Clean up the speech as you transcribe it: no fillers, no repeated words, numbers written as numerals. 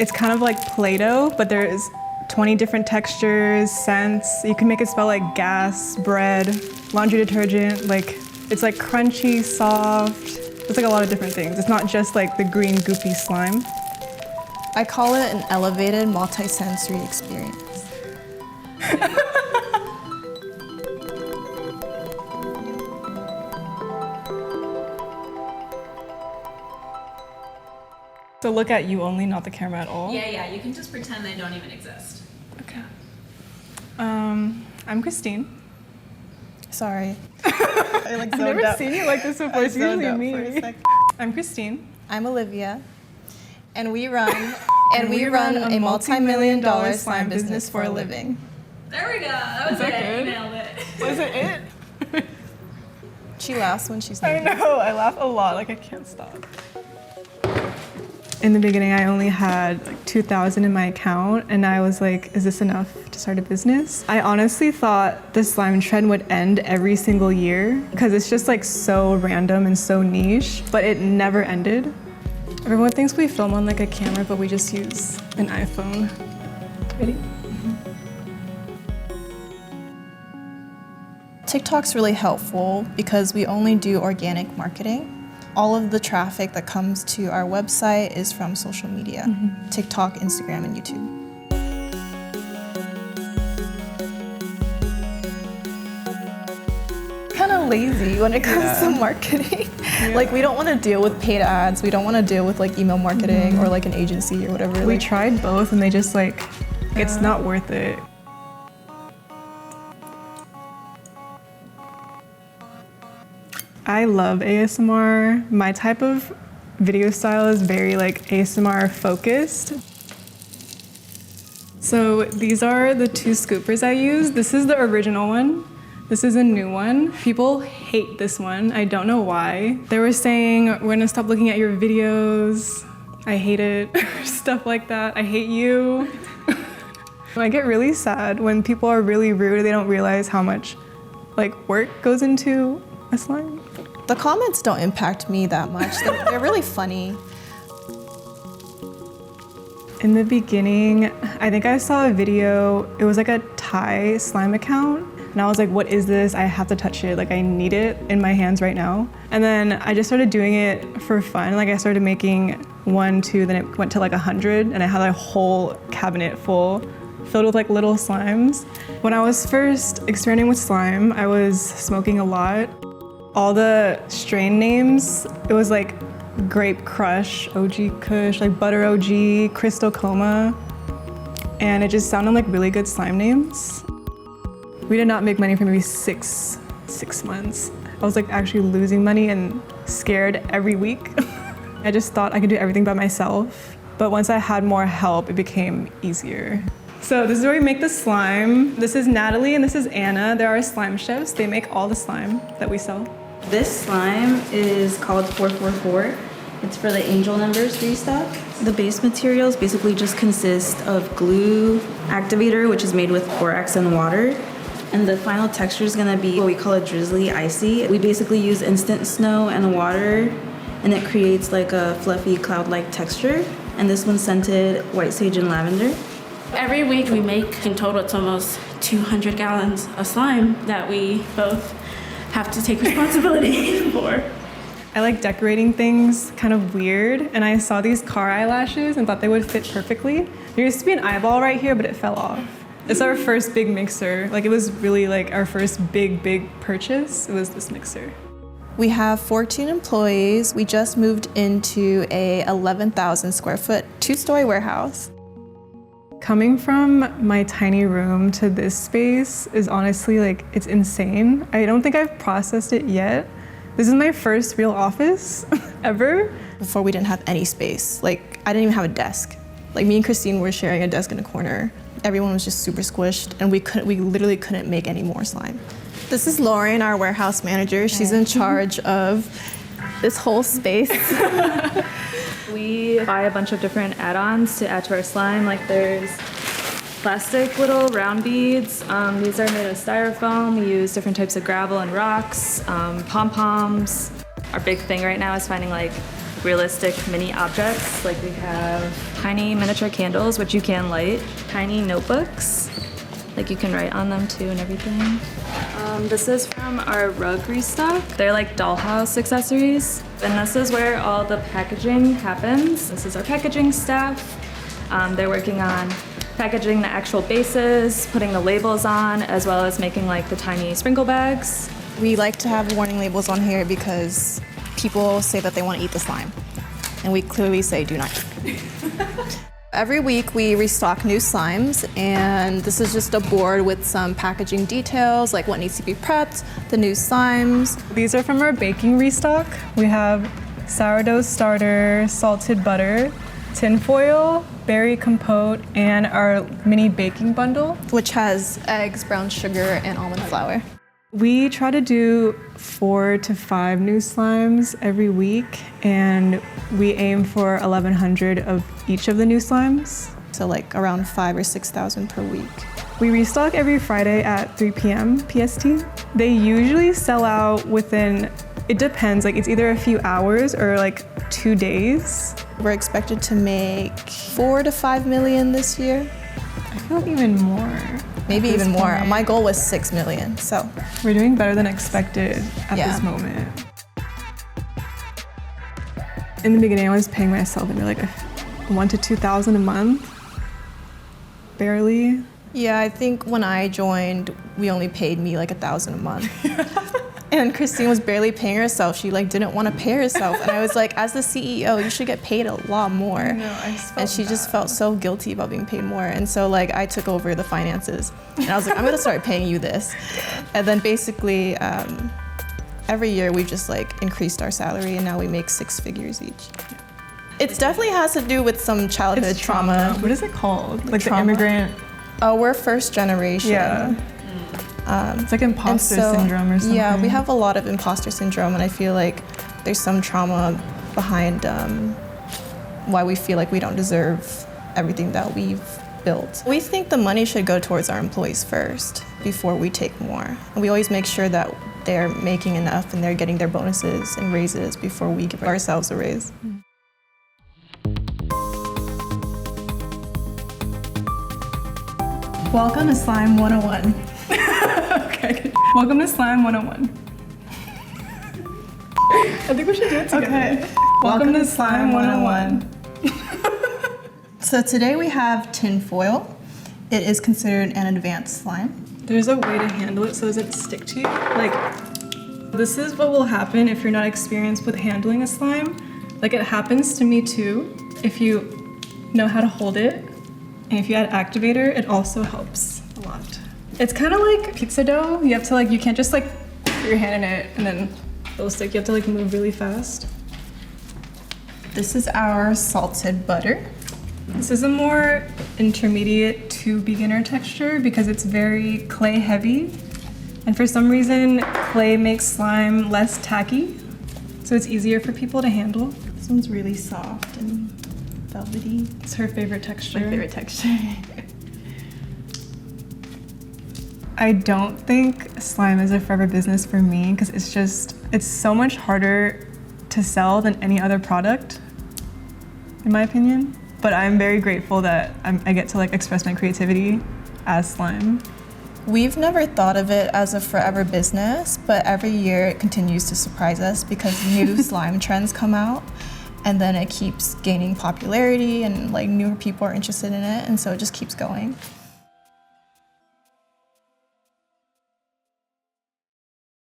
It's kind of like Play-Doh, but there's 20 different textures, scents. You can make it smell like gas, bread, laundry detergent. Like, it's like crunchy, soft. It's like a lot of different things. It's not just like the green goopy slime. I call it an elevated multi-sensory experience. So look at you only, not the camera at all? Yeah, you can just pretend they don't even exist. Okay. I'm Christine. Sorry. I've never seen you like this before. It's usually me. I'm Christine. I'm Olivia. And we run a multi-million-dollar slime business for a living. There we go. That was it. Good? Nailed it. Was it it? She laughs when she's I know. I laugh a lot. Like I can't stop. In the beginning, I only had like 2,000 in my account, and I was like, is this enough to start a business? I honestly thought the slime trend would end every single year because it's just like so random and so niche, but it never ended. Everyone thinks we film on like a camera, but we just use an iPhone. Ready? TikTok's really helpful because we only do organic marketing. All of the traffic that comes to our website is from social media, TikTok, Instagram, and YouTube. Kind of lazy when it comes to marketing. Like we don't want to deal with paid ads. We don't want to deal with like email marketing or like an agency or whatever. We tried both and they just like, it's not worth it. I love ASMR. My type of video style is very like ASMR focused. So these are the 2 scoopers I use. This is the original one. This is a new one. People hate this one. I don't know why. They were saying, we're gonna stop looking at your videos. I hate it, stuff like that. I hate you. I get really sad when people are really rude. They don't realize how much like work goes into a slime. The comments don't impact me that much. They're really funny. In the beginning, I think I saw a video, it was like a Thai slime account, and I was like, what is this? I have to touch it, like I need it in my hands right now. And then I just started doing it for fun. Like I started making 1, 2, then it went to like 100, and I had a whole cabinet full, filled with like little slimes. When I was first experimenting with slime, I was smoking a lot. All the strain names, it was like Grape Crush, OG Kush, like Butter OG, Crystal Coma, and it just sounded like really good slime names. We did not make money for maybe six months. I was like actually losing money and scared every week. I just thought I could do everything by myself, but once I had more help, it became easier. So this is where we make the slime. This is Natalie and this is Anna. They're our slime chefs. They make all the slime that we sell. This slime is called 444. It's for the angel numbers restock. The base materials basically just consist of glue, activator, which is made with borax and water. And the final texture is gonna be what we call a drizzly icy. We basically use instant snow and water, and it creates like a fluffy cloud-like texture. And this one's scented white sage and lavender. Every week we make, in total, it's almost 200 gallons of slime that we both have to take responsibility for. I like decorating things kind of weird, and I saw these car eyelashes and thought they would fit perfectly. There used to be an eyeball right here, but it fell off. It's our first big mixer. Like it was really like our first big purchase. It was this mixer. We have 14 employees. We just moved into a 11,000 square foot 2-story warehouse. Coming from my tiny room to this space is honestly like, it's insane. I don't think I've processed it yet. This is my first real office ever. Before we didn't have any space. Like I didn't even have a desk. Like me and Christine were sharing a desk in a corner. Everyone was just super squished and we literally couldn't make any more slime. This is Lauren, our warehouse manager. She's in charge of this whole space. We buy a bunch of different add-ons to add to our slime. Like there's plastic little round beads. These are made of styrofoam. We use different types of gravel and rocks, pom-poms. Our big thing right now is finding like realistic mini objects. Like we have tiny miniature candles, which you can light, tiny notebooks, like you can write on them too and everything. This is from our rug restock. They're like dollhouse accessories. And this is where all the packaging happens. This is our packaging staff. They're working on packaging the actual bases, putting the labels on, as well as making like the tiny sprinkle bags. We like to have warning labels on here because people say that they want to eat the slime. And we clearly say do not eat. Every week we restock new slimes, and this is just a board with some packaging details, like what needs to be prepped, the new slimes. These are from our baking restock. We have sourdough starter, salted butter, tinfoil, berry compote, and our mini baking bundle, Which has eggs, brown sugar, and almond flour. We try to do 4 to 5 new slimes every week, and we aim for 1,100 of each of the new slimes. So like around 5,000 or 6,000 per week. We restock every Friday at 3 p.m. PST. They usually sell out within, it depends, like it's either a few hours or like 2 days. We're expected to make 4 to 5 million this year. I feel like even more. Maybe at this even more. point. My goal was 6 million, so. We're doing better than expected at Yeah. this moment. In the beginning, I was paying myself maybe like 1,000 to 2,000 a month, barely. Yeah, I think when I joined, we only paid me like 1,000 a month. And Christine was barely paying herself. She like didn't want to pay herself. And I was like, as the CEO, you should get paid a lot more. And she just felt so guilty about being paid more. And so like I took over the finances. And I was like, I'm gonna start paying you this. And then basically every year we've just like increased our salary, and now we make 6 figures each. It definitely has to do with some childhood trauma. What is it called? Like the trauma? immigrant. Oh, we're first generation. Yeah. It's like imposter syndrome or something. Yeah, we have a lot of imposter syndrome, and I feel like there's some trauma behind why we feel like we don't deserve everything that we've built. We think the money should go towards our employees first before we take more. And we always make sure that they're making enough and they're getting their bonuses and raises before we give ourselves a raise. Welcome to Slime 101. Okay. Welcome to Slime 101. I think we should do it together. Okay. Welcome to Slime 101. So today we have tin foil. It is considered an advanced slime. There's a way to handle it so it doesn't stick to you. Like, this is what will happen if you're not experienced with handling a slime. Like, it happens to me too. If you know how to hold it, and if you add activator, it also helps a lot. It's kind of like pizza dough. You have to like, you can't just like put your hand in it and then it'll stick. You have to like move really fast. This is our salted butter. This is a more intermediate to beginner texture because it's very clay heavy. And for some reason, clay makes slime less tacky. So it's easier for people to handle. This one's really soft and velvety. It's her favorite texture. My favorite texture. I don't think slime is a forever business for me because it's so much harder to sell than any other product, in my opinion. But I'm very grateful that I get to like express my creativity as slime. We've never thought of it as a forever business, but every year it continues to surprise us because new slime trends come out, and then it keeps gaining popularity and like newer people are interested in it, and so it just keeps going.